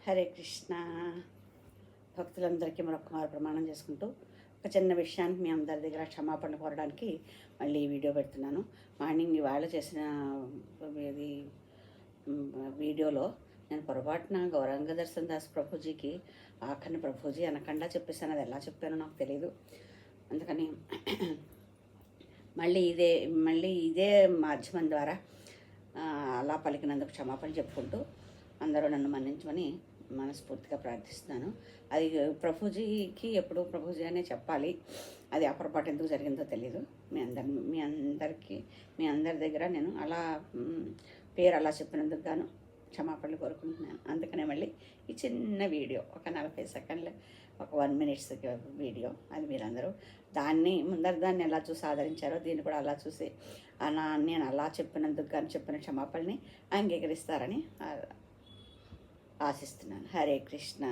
హరే కృష్ణ. భక్తులందరికీ మరొక ప్రమాణం చేసుకుంటూ ఒక చిన్న విషయానికి మీ అందరి దగ్గర క్షమాపణ కోరడానికి మళ్ళీ ఈ వీడియో పెడుతున్నాను. మార్నింగ్ ఇవాళ చేసిన ఇది వీడియోలో నేను పొరపాటున గౌరాంగ దర్శన్ దాస్ ప్రభుజీకి ఆఖరిని ప్రభుజీ అనకుండా చెప్పేసాను. అది ఎలా చెప్పానో నాకు తెలియదు. అందుకని మళ్ళీ ఇదే మాధ్యమం ద్వారా అలా పలికినందుకు క్షమాపణ చెప్పుకుంటూ అందరూ నన్ను మన్నించమని మనస్ఫూర్తిగా ప్రార్థిస్తున్నాను. అది ప్రభుజీకి ఎప్పుడు ప్రభుజీ అనే చెప్పాలి. అది ఆ పొరపాటు ఎందుకు జరిగిందో తెలీదు. మీ అందరి దగ్గర నేను అలా పేరు అలా చెప్పినందుకు గాను క్షమాపణలు కోరుకుంటున్నాను. అందుకనే మళ్ళీ ఈ చిన్న వీడియో ఒక 40 సెకండ్లు, ఒక 1 minute వీడియో. అది మీరందరూ దాన్ని ఎలా చూసి ఆదరించారో దీన్ని కూడా అలా చూసి నేను అలా చెప్పినందుకు కానీ చెప్పిన క్షమాపణని అంగీకరిస్తారని ఆశిస్తున్నాను. హరే కృష్ణ.